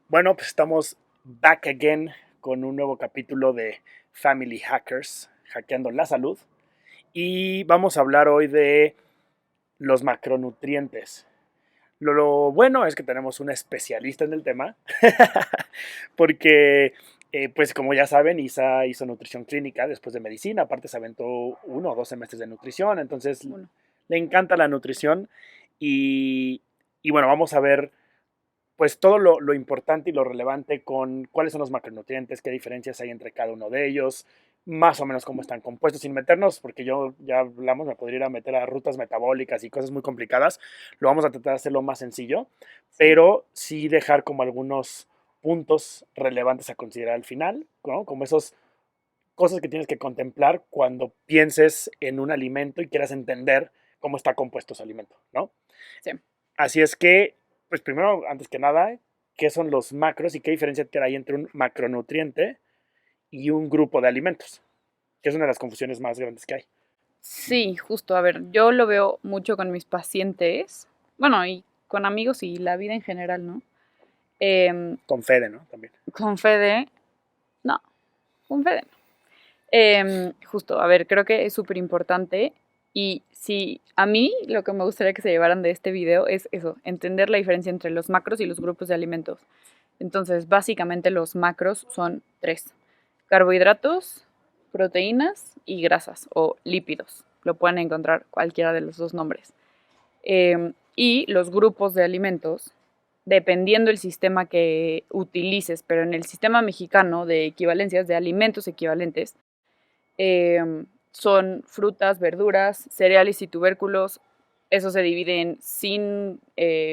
Bueno, pues estamos back again con un nuevo capítulo de Family Hackers, hackeando la salud. Y vamos a hablar hoy de los macronutrientes. Lo bueno es que tenemos un especialista en el tema, porque, pues como ya saben, Isa hizo nutrición clínica después de medicina, aparte se aventó 1 o 2 semestres de nutrición, entonces Bueno, le encanta la nutrición y, y bueno, vamos a ver pues todo lo importante y lo relevante con cuáles son los macronutrientes, qué diferencias hay entre cada uno de ellos, más o menos cómo están compuestos, sin meternos, porque yo ya hablamos, me podría ir a meter a rutas metabólicas y cosas muy complicadas, lo vamos a tratar de hacerlo más sencillo, sí. pero sí dejar como algunos puntos relevantes a considerar al final, ¿no? Como esas cosas que tienes que contemplar cuando pienses en un alimento y quieras entender cómo está compuesto ese alimento, ¿no? Sí. Así es que, pues primero, antes que nada, ¿qué son los macros y qué diferencia hay entre un macronutriente y un grupo de alimentos? Que es una de las confusiones más grandes que hay. Sí, justo. A ver, yo lo veo mucho con mis pacientes, bueno, y con amigos y la vida en general, ¿no? Em, Con Fede, ¿no? También. con Fede, no, con Fede no. Justo, a ver, creo que es súper importante y sí, a mí lo que me gustaría que se llevaran de este video es eso, entender la diferencia entre los macros y los grupos de alimentos. Entonces, básicamente los macros son tres: carbohidratos, proteínas y grasas o lípidos. Lo pueden encontrar cualquiera de los dos nombres. Y los grupos de alimentos, dependiendo del sistema que utilices, pero en el sistema mexicano de equivalencias de alimentos equivalentes, son frutas, verduras, cereales y tubérculos. Eso se divide en sin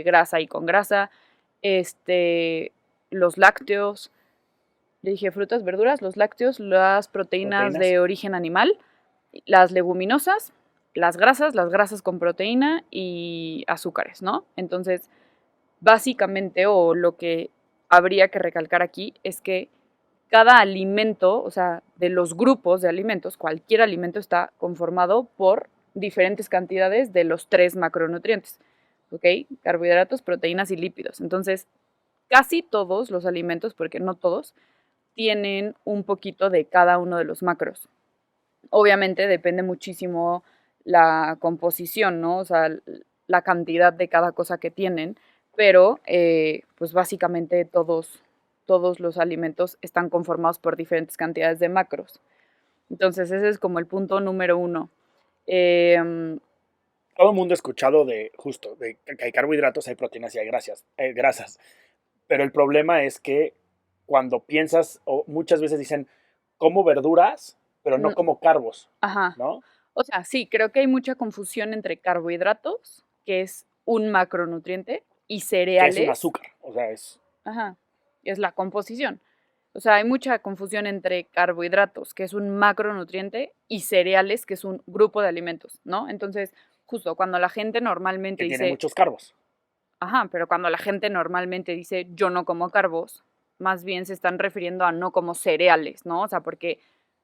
grasa y con grasa. Este, los lácteos, le dije frutas, verduras, los lácteos, las proteínas Proteínas. de origen animal, las leguminosas, las grasas con proteína y azúcares, ¿no? Entonces, básicamente, o lo que habría que recalcar aquí es que cada alimento, o sea, de los grupos de alimentos, cualquier alimento está conformado por diferentes cantidades de los tres macronutrientes, ¿ok? Carbohidratos, proteínas y lípidos. Entonces, casi todos los alimentos, porque no todos, tienen un poquito de cada uno de los macros. Obviamente depende muchísimo la composición, ¿no? O sea, la cantidad de cada cosa que tienen, pero pues básicamente todos los alimentos están conformados por diferentes cantidades de macros. Entonces ese es como el punto número uno. Eh, Todo el mundo ha escuchado de justo, de que hay carbohidratos, hay proteínas y hay grasas. Pero el problema es que cuando piensas, o muchas veces dicen, como verduras, pero no mm, como carbos, ajá. ¿no? O sea, sí, creo que hay mucha confusión entre carbohidratos, que es un macronutriente, y Que es un cereales. azúcar, o sea, es Ajá, es la composición. O sea, hay mucha confusión entre carbohidratos, que es un macronutriente, y cereales, que es un grupo de alimentos, ¿no? Entonces, justo cuando la gente normalmente que tiene dice, muchos carbos. ajá, pero cuando la gente normalmente dice yo no como carbos, más bien se están refiriendo a no como cereales, ¿no? O sea, porque,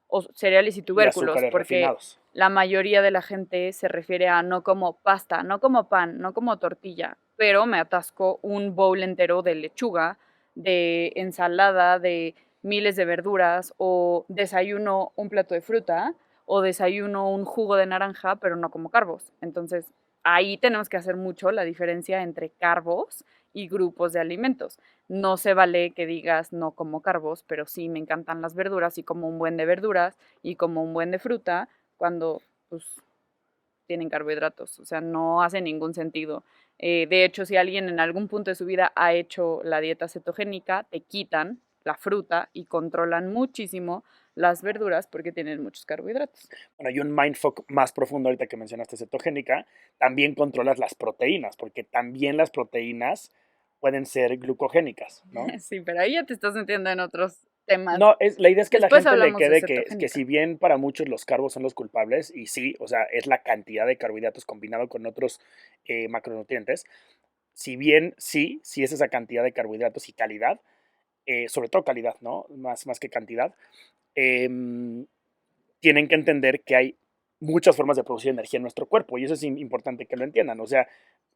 o cereales y Y tubérculos, azúcares porque refinados. la mayoría de la gente se refiere a no como pasta, no como pan, no como tortilla, pero me atasco un bowl entero de lechuga, de ensalada, de miles de verduras, o desayuno un plato de fruta, o desayuno un jugo de naranja, pero no como carbos. Entonces, ahí tenemos que hacer mucho la diferencia entre carbos y grupos de alimentos. No se vale que digas no como carbos, pero sí me encantan las verduras y como un buen de verduras y como un buen de fruta cuando pues tienen carbohidratos. O sea, no hace ningún sentido. De hecho, si alguien en algún punto de su vida ha hecho la dieta cetogénica, te quitan la fruta y controlan muchísimo las verduras porque tienen muchos carbohidratos. Bueno, hay un mindfuck más profundo ahorita que mencionaste cetogénica, también controlas las proteínas, porque también las proteínas pueden ser glucogénicas, ¿no? Sí, pero ahí ya te estás metiendo en otros temas. No, la idea es que la Después gente le hablamos de quede que si cetogénica. bien para muchos los carbos son los culpables, y sí, o sea, es la cantidad de carbohidratos combinado con otros macronutrientes, si bien sí es esa cantidad de carbohidratos y calidad, sobre todo calidad, ¿no? Más que cantidad, em, tienen que entender que hay muchas formas de producir energía en nuestro cuerpo y eso es importante que lo entiendan. O sea,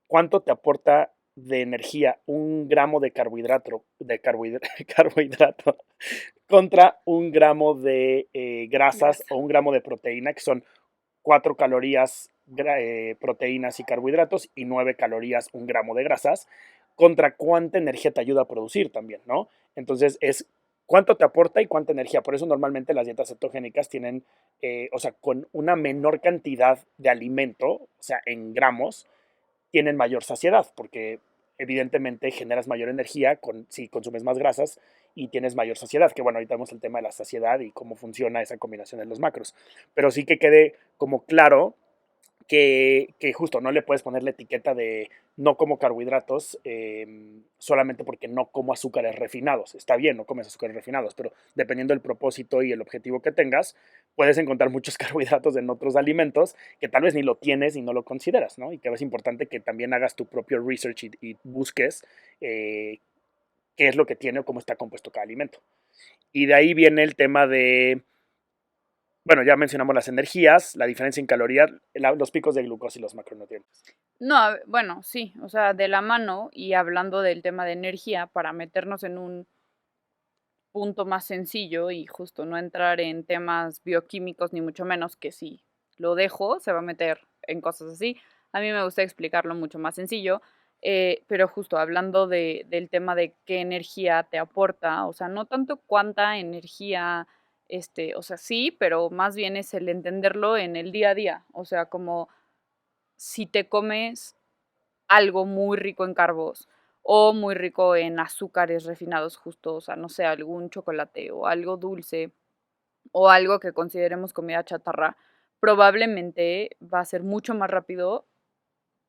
¿cuánto te aporta? de energía un gramo de carbohidrato contra un gramo de grasas Grasa. o un gramo de proteína, que son 4 calorías proteínas y carbohidratos y 9 calorías un gramo de grasas, contra cuánta energía te ayuda a producir también, ¿no? Entonces es cuánto te aporta y cuánta energía. Por eso normalmente las dietas cetogénicas tienen, o sea, con una menor cantidad de alimento, o sea, en gramos, tienen mayor saciedad, porque evidentemente generas mayor energía si consumes más grasas y tienes mayor saciedad, que bueno, ahorita vemos el tema de la saciedad y cómo funciona esa combinación de los macros, pero sí que quede como claro que justo no le puedes poner la etiqueta de no como carbohidratos solamente porque no como azúcares refinados. Está bien, no comes azúcares refinados, pero dependiendo del propósito y el objetivo que tengas, puedes encontrar muchos carbohidratos en otros alimentos que tal vez ni lo tienes y no lo consideras, ¿no? Y que es importante que también hagas tu propio research y busques qué es lo que tiene o cómo está compuesto cada alimento. Y de ahí viene el tema de bueno, ya mencionamos las energías, la diferencia en calorías, los picos de glucosa y los macronutrientes. No, bueno, sí, o sea, de la mano y hablando del tema de energía, para meternos en un punto más sencillo y justo no entrar en temas bioquímicos ni mucho menos, que si lo dejo se va a meter en cosas así. A mí me gusta explicarlo mucho más sencillo, pero justo hablando del tema de qué energía te aporta, o sea, no tanto cuánta energía, o sea, sí, pero más bien es el entenderlo en el día a día, o sea, como si te comes algo muy rico en carbos o muy rico en azúcares refinados justo, o sea, no sé, algún chocolate o algo dulce o algo que consideremos comida chatarra, probablemente va a ser mucho más rápido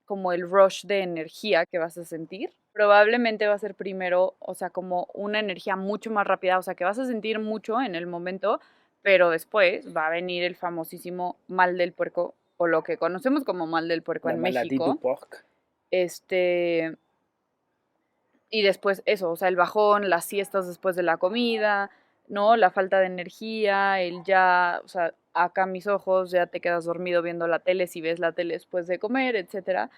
como el rush de energía que vas a sentir. Probablemente va a ser primero, o sea, como una energía mucho más rápida, o sea, que vas a sentir mucho en el momento, pero después va a venir el famosísimo mal del puerco o lo que conocemos como mal del puerco La en maladie du México. porc. Este, y después eso, o sea, el bajón, las siestas después de la comida, ¿no? La falta de energía, el ya, o sea, acá mis ojos, ya te quedas dormido viendo la tele si ves la tele después de comer, etcétera,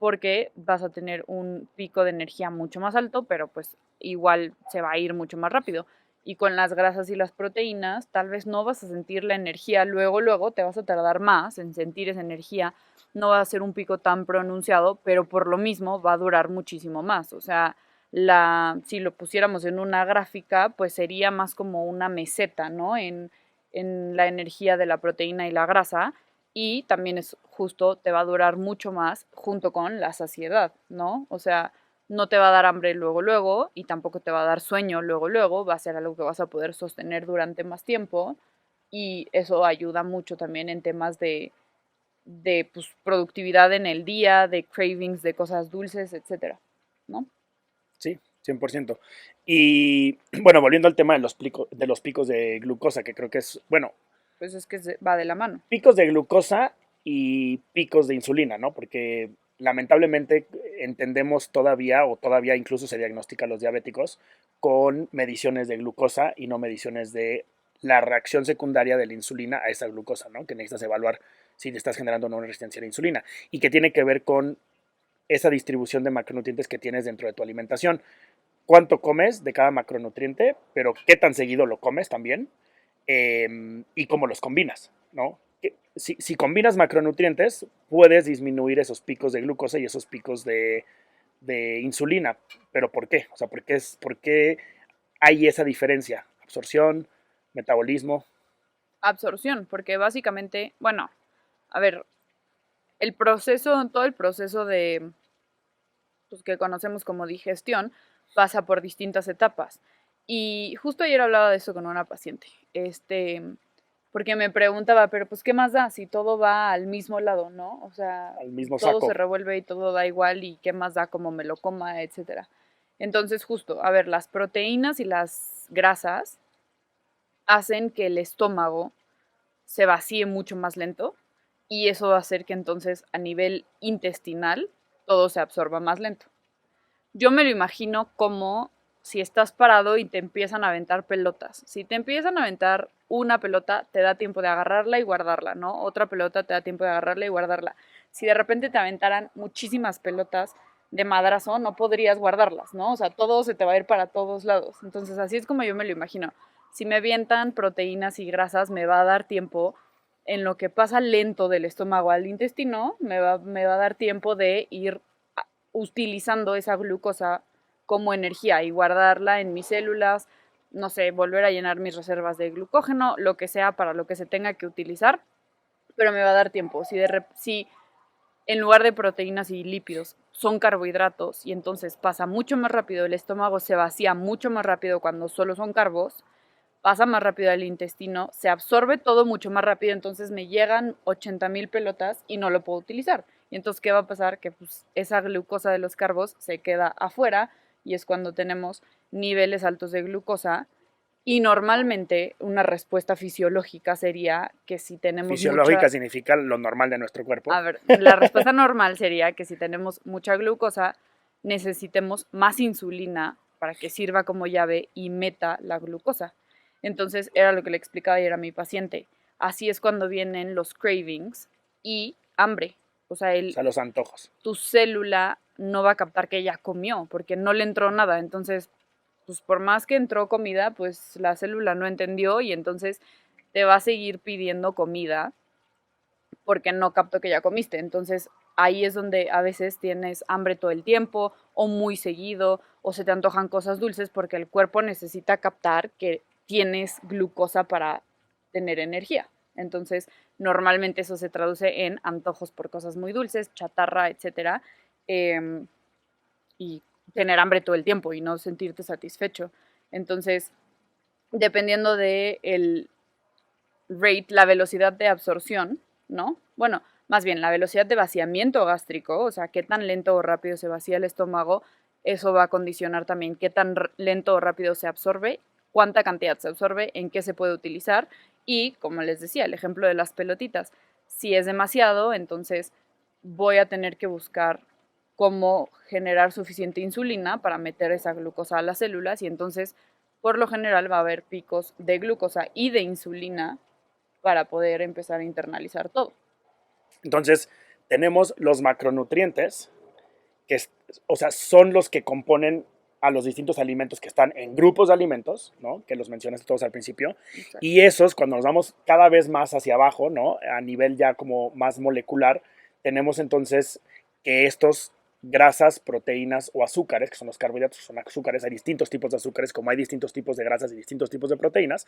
porque vas a tener un pico de energía mucho más alto, pero pues igual se va a ir mucho más rápido. Y con las grasas y las proteínas, tal vez no vas a sentir la energía luego, te vas a tardar más en sentir esa energía, no va a ser un pico tan pronunciado, pero por lo mismo va a durar muchísimo más. O sea, si lo pusiéramos en una gráfica, pues sería más como una meseta, ¿no? En la energía de la proteína y la grasa. Y también es justo, te va a durar mucho más junto con la saciedad, ¿no? O sea, no te va a dar hambre luego y tampoco te va a dar sueño luego, va a ser algo que vas a poder sostener durante más tiempo y eso ayuda mucho también en temas de pues, productividad en el día, de cravings, de cosas dulces, etcétera, ¿no? Sí, 100%. Y bueno, volviendo al tema de los picos de glucosa, que creo que es, bueno, Pues es que va de la mano. picos de glucosa y picos de insulina, ¿no? Porque lamentablemente entendemos todavía, o todavía incluso se diagnostica a los diabéticos con mediciones de glucosa y no mediciones de la reacción secundaria de la insulina a esa glucosa, ¿no? Que necesitas evaluar si te estás generando o no una resistencia a la insulina y que tiene que ver con esa distribución de macronutrientes que tienes dentro de tu alimentación. Cuánto comes de cada macronutriente, pero qué tan seguido lo comes también y cómo los combinas, ¿no? Si combinas macronutrientes, puedes disminuir esos picos de glucosa y esos picos de insulina. ¿Pero por qué? O sea, ¿por qué hay esa diferencia? Absorción, metabolismo. Absorción, porque básicamente, bueno, a ver, el proceso, todo el proceso de, pues, que conocemos como digestión, pasa por distintas etapas. Y justo ayer hablaba de eso con una paciente, porque me preguntaba, pero pues, ¿qué más da si todo va al mismo lado, no? O sea, Al mismo todo se saco. revuelve y todo da igual y qué más da como me lo coma, etcétera. Entonces, justo, a ver, las proteínas y las grasas hacen que el estómago se vacíe mucho más lento y eso va a hacer que entonces a nivel intestinal todo se absorba más lento. Yo me lo imagino como si estás parado y te empiezan a aventar pelotas. Si te empiezan a aventar una pelota, te da tiempo de agarrarla y guardarla, ¿no? Otra pelota te da tiempo de agarrarla y guardarla. Si de repente te aventaran muchísimas pelotas, de madrazo, no podrías guardarlas, ¿no? O sea, todo se te va a ir para todos lados. Entonces, así es como yo me lo imagino. Si me avientan proteínas y grasas, me va a dar tiempo, en lo que pasa lento del estómago al intestino, me va a dar tiempo de ir utilizando esa glucosa como energía y guardarla en mis células, no sé, volver a llenar mis reservas de glucógeno, lo que sea para lo que se tenga que utilizar, pero me va a dar tiempo. Si en lugar de proteínas y lípidos son carbohidratos y entonces pasa mucho más rápido, el estómago se vacía mucho más rápido cuando solo son carbos, pasa más rápido al intestino, se absorbe todo mucho más rápido, entonces me llegan 80,000 pelotas y no lo puedo utilizar. Y entonces, ¿qué va a pasar? Que pues, esa glucosa de los carbos se queda afuera y es cuando tenemos niveles altos de glucosa. Y normalmente una respuesta fisiológica sería que si tenemos Fisiológica mucha... significa lo normal de nuestro cuerpo. A ver, la respuesta normal sería que si tenemos mucha glucosa, necesitemos más insulina para que sirva como llave y meta la glucosa. Entonces era lo que le explicaba ayer a mi paciente. Así es cuando vienen los cravings y hambre. O sea, O sea, los antojos. tu célula no va a captar que ya comió porque no le entró nada. Entonces, pues por más que entró comida, pues la célula no entendió y entonces te va a seguir pidiendo comida porque no captó que ya comiste. Entonces ahí es donde a veces tienes hambre todo el tiempo o muy seguido o se te antojan cosas dulces porque el cuerpo necesita captar que tienes glucosa para tener energía. Entonces normalmente eso se traduce en antojos por cosas muy dulces, chatarra, etcétera, y tener hambre todo el tiempo y no sentirte satisfecho. Entonces, dependiendo de el rate, la velocidad de absorción, ¿no? Bueno, más bien la velocidad de vaciamiento gástrico, o sea, qué tan lento o rápido se vacía el estómago, eso va a condicionar también qué tan lento o rápido se absorbe, cuánta cantidad se absorbe, en qué se puede utilizar y, como les decía, el ejemplo de las pelotitas. Si es demasiado, entonces voy a tener que buscar cómo generar suficiente insulina para meter esa glucosa a las células y entonces, por lo general, va a haber picos de glucosa y de insulina para poder empezar a internalizar todo. Entonces, tenemos los macronutrientes, que o sea, son los que componen a los distintos alimentos que están en grupos de alimentos, ¿no? Que los mencionaste todos al principio. Exacto. Y esos, cuando nos vamos cada vez más hacia abajo, ¿no? A nivel ya como más molecular, tenemos entonces que estos grasas, proteínas o azúcares, que son los carbohidratos, son azúcares, hay distintos tipos de azúcares, como hay distintos tipos de grasas y distintos tipos de proteínas,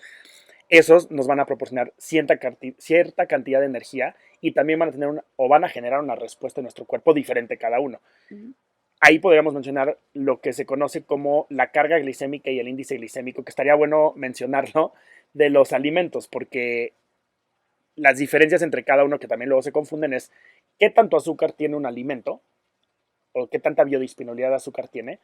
esos nos van a proporcionar cierta cantidad de energía y también van a tener o van a generar una respuesta en nuestro cuerpo diferente cada uno. Uh-huh. Ahí podríamos mencionar lo que se conoce como la carga glicémica y el índice glicémico, que estaría bueno mencionarlo, de los alimentos, porque las diferencias entre cada uno que también luego se confunden es qué tanto azúcar tiene un alimento o qué tanta biodisponibilidad de azúcar tiene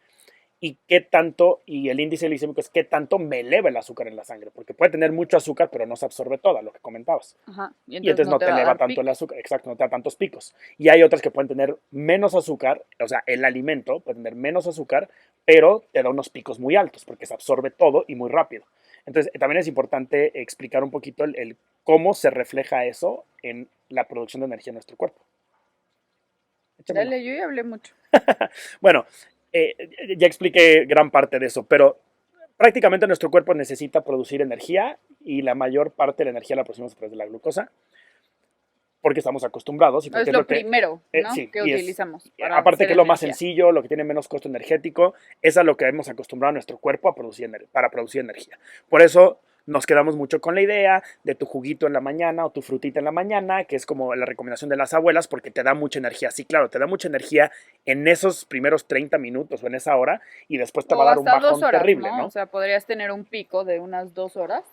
y qué tanto, y el índice glicémico es qué tanto me eleva el azúcar en la sangre, porque puede tener mucho azúcar, pero no se absorbe toda, lo que comentabas. Ajá. Y entonces no te eleva tanto el picos. azúcar, exacto, no te da tantos picos. Y hay otras que pueden tener menos azúcar, o sea, el alimento puede tener menos azúcar, pero te da unos picos muy altos, porque se absorbe todo y muy rápido. Entonces, también es importante explicar un poquito el cómo se refleja eso en la producción de energía en nuestro cuerpo. Échamelo. Dale, yo ya hablé mucho. Bueno, ya expliqué gran parte de eso, pero prácticamente nuestro cuerpo necesita producir energía y la mayor parte de la energía la producimos a través de la glucosa porque estamos acostumbrados. Y porque Es lo primero, ¿no? sí, que y utilizamos. aparte que es lo más energía. sencillo, lo que tiene menos costo energético, es a lo que hemos acostumbrado a nuestro cuerpo para producir energía. Por eso nos quedamos mucho con la idea de tu juguito en la mañana o tu frutita en la mañana, que es como la recomendación de las abuelas, porque te da mucha energía. Sí, claro, te da mucha energía en esos primeros 30 minutos o en esa hora y después te va a dar un bajón 2 horas, terrible, ¿no? ¿no? O sea, podrías tener un pico de unas 2 horas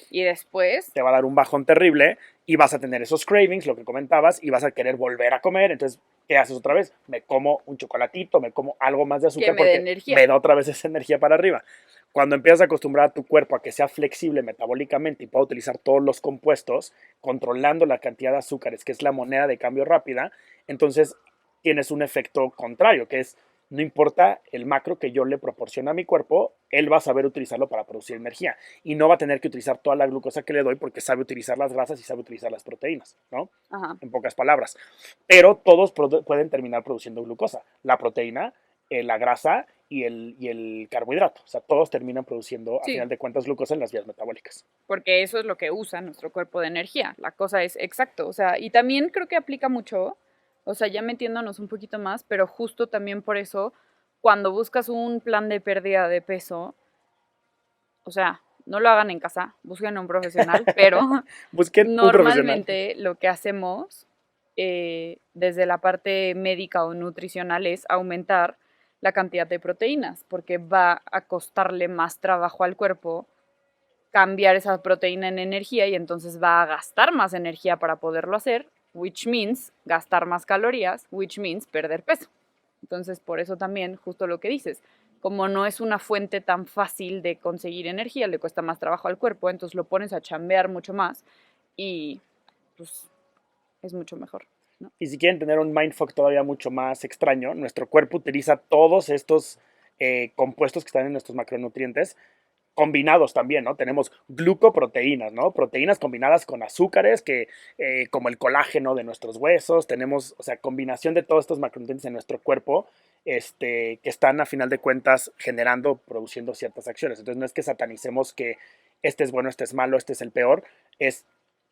y después... Te va a dar un bajón terrible y vas a tener esos cravings, lo que comentabas, y vas a querer volver a comer. Entonces, ¿qué haces otra vez? Me como un chocolatito, me como algo más de azúcar Que me dé porque energía. me da otra vez esa energía para arriba. Cuando empiezas a acostumbrar a tu cuerpo a que sea flexible metabólicamente y pueda utilizar todos los compuestos, controlando la cantidad de azúcares, que es la moneda de cambio rápida, entonces tienes un efecto contrario, que es no importa el macro que yo le proporcione a mi cuerpo, él va a saber utilizarlo para producir energía y no va a tener que utilizar toda la glucosa que le doy porque sabe utilizar las grasas y sabe utilizar las proteínas, ¿no? Ajá. En pocas palabras. Pero todos pueden terminar produciendo glucosa. La proteína, la grasa y el carbohidrato. O sea, todos terminan produciendo, a Sí, final de cuentas, glucosa en las vías metabólicas. porque eso es lo que usa nuestro cuerpo de energía. La cosa es exacto, o sea, y también creo que aplica mucho, o sea, ya metiéndonos un poquito más, pero justo también por eso, cuando buscas un plan de pérdida de peso, o sea, no lo hagan en casa, busquen a un profesional, pero Busquen un profesional. normalmente lo que hacemos desde la parte médica o nutricional es aumentar la cantidad de proteínas, porque va a costarle más trabajo al cuerpo cambiar esa proteína en energía y entonces va a gastar más energía para poderlo hacer, which means gastar más calorías, which means perder peso. Entonces, por eso también, justo lo que dices, como no es una fuente tan fácil de conseguir energía, le cuesta más trabajo al cuerpo, entonces lo pones a chambear mucho más y pues es mucho mejor, ¿no? Y si quieren tener un mindfuck todavía mucho más extraño, nuestro cuerpo utiliza todos estos compuestos que están en nuestros macronutrientes combinados también, ¿no? Tenemos glucoproteínas, ¿no? Proteínas combinadas con azúcares, como el colágeno de nuestros huesos, tenemos, o sea, combinación de todos estos macronutrientes en nuestro cuerpo, que están a final de cuentas generando, produciendo ciertas acciones. Entonces no es que satanicemos que este es bueno, este es malo, este es el peor, es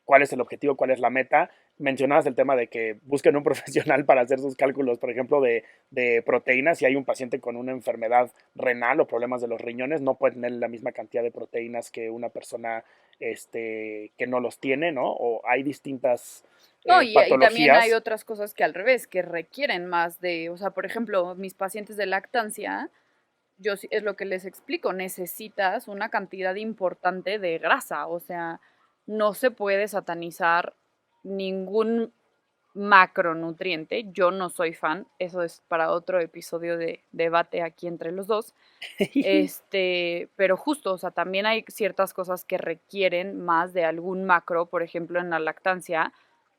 cuál es el objetivo, cuál es la meta. Mencionabas el tema de que busquen un profesional para hacer sus cálculos, por ejemplo, de proteínas. Si hay un paciente con una enfermedad renal o problemas de los riñones, no puede tener la misma cantidad de proteínas que una persona que no los tiene, ¿no? O hay distintas No, y también hay patologías. otras cosas que al revés, que requieren más de, o sea, por ejemplo, mis pacientes de lactancia, es lo que les explico, necesitas una cantidad importante de grasa, o sea, no se puede satanizar ningún macronutriente, yo no soy fan, eso es para otro episodio de debate aquí entre los dos, pero justo, o sea, también hay ciertas cosas que requieren más de algún macro, por ejemplo, en la lactancia,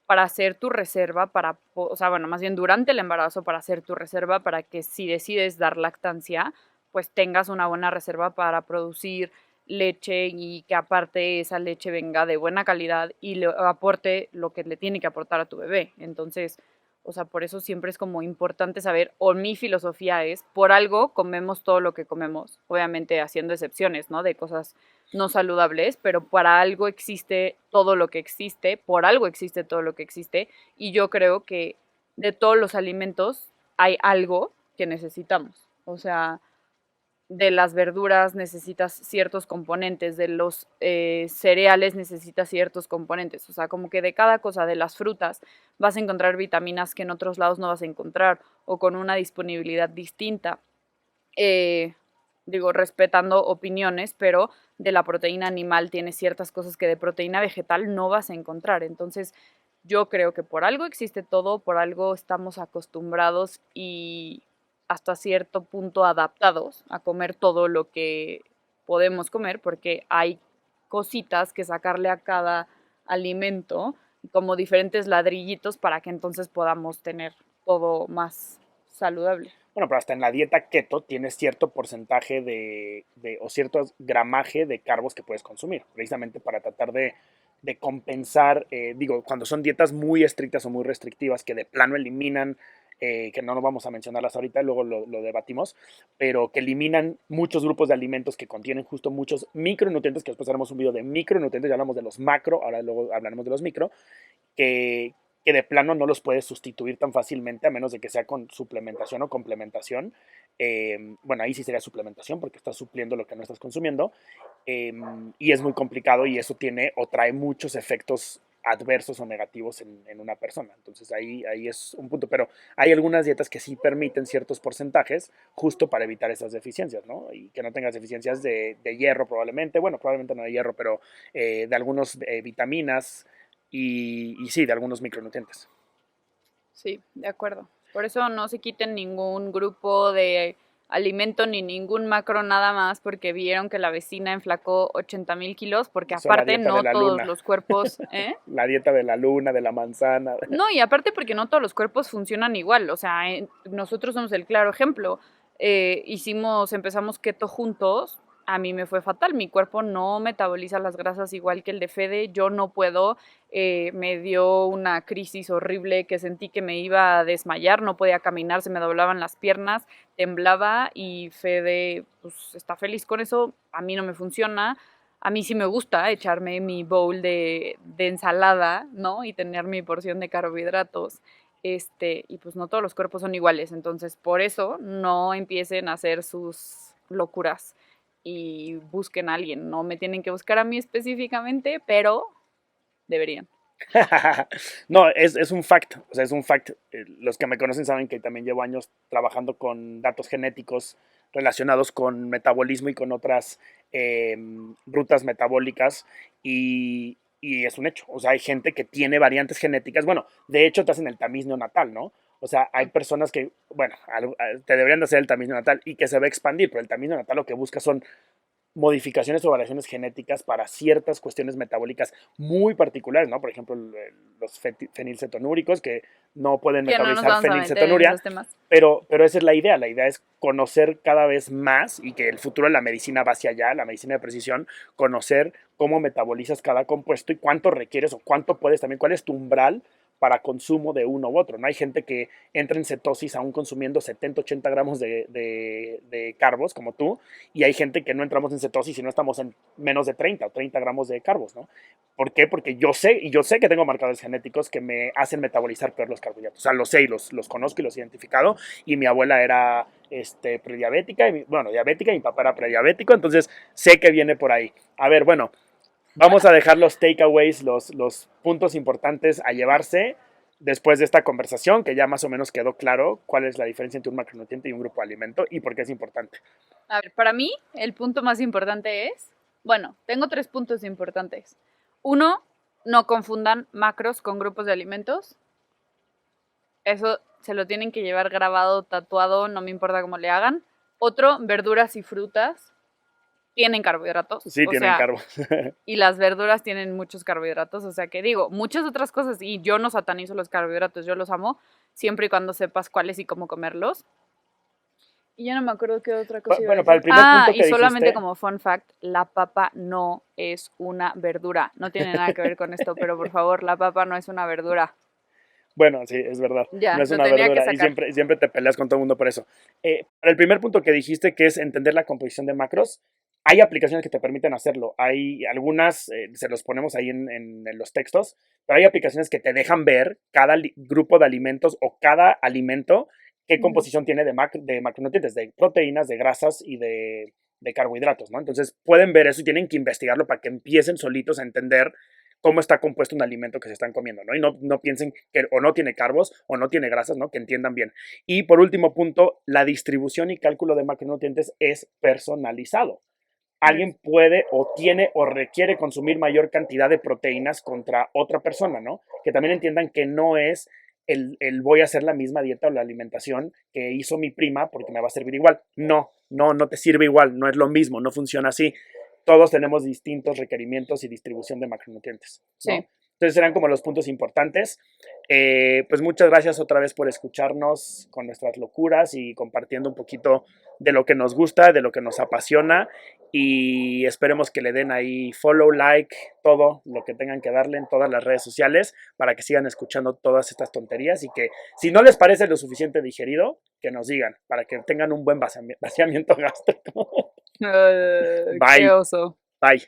para hacer tu reserva, o sea, bueno, más bien durante el embarazo, para hacer tu reserva, para que si decides dar lactancia, pues tengas una buena reserva para producir leche y que aparte esa leche venga de buena calidad y le aporte lo que le tiene que aportar a tu bebé. Entonces, o sea, por eso siempre es como importante saber, o mi filosofía es, por algo comemos todo lo que comemos, obviamente haciendo excepciones, ¿no? De cosas no saludables, pero para algo existe todo lo que existe, por algo existe todo lo que existe, y yo creo que de todos los alimentos hay algo que necesitamos. O sea, de las verduras necesitas ciertos componentes, de los cereales necesitas ciertos componentes, o sea, como que de cada cosa, de las frutas, vas a encontrar vitaminas que en otros lados no vas a encontrar o con una disponibilidad distinta. Eh, Digo, respetando opiniones, pero de la proteína animal tiene ciertas cosas que de proteína vegetal no vas a encontrar. Entonces, yo creo que por algo existe todo, por algo estamos acostumbrados y hasta cierto punto adaptados a comer todo lo que podemos comer, porque hay cositas que sacarle a cada alimento, como diferentes ladrillitos para que entonces podamos tener todo más saludable. Bueno, pero hasta en la dieta keto tienes cierto porcentaje o cierto gramaje de carbos que puedes consumir, precisamente para tratar de compensar, digo, cuando son dietas muy estrictas o muy restrictivas que de plano eliminan, que no nos vamos a mencionarlas ahorita, luego lo debatimos, pero que eliminan muchos grupos de alimentos que contienen justo muchos micronutrientes, que después haremos un video de micronutrientes, ya hablamos de los macro, ahora luego hablaremos de los micro, que, que de plano no los puedes sustituir tan fácilmente a menos de que sea con suplementación o complementación. Bueno, ahí sí sería suplementación porque estás supliendo lo que no estás consumiendo. Y es muy complicado y eso tiene o trae muchos efectos adversos o negativos en una persona. Entonces ahí es un punto. Pero hay algunas dietas que sí permiten ciertos porcentajes justo para evitar esas deficiencias, ¿no? Y que no tengas deficiencias de hierro probablemente. Bueno, probablemente no de hierro, pero de algunas vitaminas y sí, de algunos micronutrientes. Sí, de acuerdo. Por eso no se quiten ningún grupo de alimento ni ningún macro nada más porque vieron que la vecina enflacó 80,000 kilos, porque Hizo la aparte dieta de no la todos luna. los cuerpos, ¿eh? La dieta de la luna, de la manzana. No, y aparte porque no todos los cuerpos funcionan igual, o sea, nosotros somos el claro ejemplo. Empezamos keto juntos, a mí me fue fatal, mi cuerpo no metaboliza las grasas igual que el de Fede, yo no puedo, me dio una crisis horrible que sentí que me iba a desmayar, no podía caminar, se me doblaban las piernas, temblaba y Fede pues está feliz con eso, a mí no me funciona. A mí sí me gusta echarme mi bowl de ensalada, ¿no? Y tener mi porción de carbohidratos. Y pues no todos los cuerpos son iguales. Entonces, por eso no empiecen a hacer sus locuras y busquen a alguien. No me tienen que buscar a mí específicamente, pero deberían. No, es un fact, o sea, es un fact. Los que me conocen saben que también llevo años trabajando con datos genéticos relacionados con metabolismo y con otras rutas metabólicas y es un hecho. O sea, hay gente que tiene variantes genéticas. Bueno, de hecho te hacen el tamiz neonatal, ¿no? O sea, hay personas que, bueno, te deberían de hacer el tamiz neonatal y que se va a expandir, pero el tamiz neonatal lo que busca son modificaciones o variaciones genéticas para ciertas cuestiones metabólicas muy particulares, ¿no? Por ejemplo, los fenilcetonúricos que no pueden Que no nos metabolizar vamos a meter en fenilcetonuria, esos temas. pero esa es la idea es conocer cada vez más y que el futuro de la medicina va hacia allá, la medicina de precisión, conocer cómo metabolizas cada compuesto y cuánto requieres o cuánto puedes también, cuál es tu umbral para consumo de uno u otro. ¿No? Hay gente que entra en cetosis aún consumiendo 70, 80 gramos de carbos, como tú, y hay gente que no entramos en cetosis y no estamos en menos de 30 o 30 gramos de carbos, ¿no? ¿Por qué? Porque yo sé que tengo marcadores genéticos que me hacen metabolizar peor los carbohidratos. O sea, los sé y los conozco y los he identificado. Y mi abuela era prediabética, diabética, y mi papá era prediabético, entonces sé que viene por ahí. A ver, bueno, vamos a dejar los takeaways, los puntos importantes a llevarse después de esta conversación, que ya más o menos quedó claro cuál es la diferencia entre un macronutriente y un grupo de alimento y por qué es importante. A ver, para mí el punto más importante es, bueno, tengo 3 puntos importantes. 1, no confundan macros con grupos de alimentos. Eso se lo tienen que llevar grabado, tatuado, no me importa cómo le hagan. Otro, verduras y frutas tienen carbohidratos. Sí, tienen carbos. Y las verduras tienen muchos carbohidratos. O sea que digo, muchas otras cosas. Y yo no satanizo los carbohidratos, yo los amo, siempre y cuando sepas cuáles y cómo comerlos. Y ya no me acuerdo qué otra cosa iba a decir. Para el primer punto que y solamente dijiste, como fun fact, la papa no es una verdura. No tiene nada que ver con esto, pero por favor, la papa no es una verdura. bueno, sí, es verdad, Ya, no es lo una tenía que verdura y sacar. siempre te peleas con todo el mundo por eso. Para el primer punto que dijiste, que es entender la composición de macros, hay aplicaciones que te permiten hacerlo. Hay algunas, se los ponemos ahí en los textos, pero hay aplicaciones que te dejan ver cada grupo de alimentos o cada alimento qué composición tiene de macronutrientes, de proteínas, de grasas y de carbohidratos, ¿no? Entonces pueden ver eso y tienen que investigarlo para que empiecen solitos a entender cómo está compuesto un alimento que se están comiendo, ¿no? Y no piensen que o no tiene carbos o no tiene grasas, ¿no? Que entiendan bien. Y por último punto, la distribución y cálculo de macronutrientes es personalizado. Alguien puede o tiene o requiere consumir mayor cantidad de proteínas contra otra persona, ¿no? Que también entiendan que no es el voy a hacer la misma dieta o la alimentación que hizo mi prima porque me va a servir igual. No te sirve igual, no es lo mismo, no funciona así. Todos tenemos distintos requerimientos y distribución de macronutrientes, ¿no? Sí. Entonces serán como los puntos importantes. Pues muchas gracias otra vez por escucharnos con nuestras locuras y compartiendo un poquito de lo que nos gusta, de lo que nos apasiona y esperemos que le den ahí follow, like, todo lo que tengan que darle en todas las redes sociales para que sigan escuchando todas estas tonterías y que si no les parece lo suficiente digerido, que nos digan para que tengan un buen vaciamiento gástrico. Bye. Qué oso. Bye.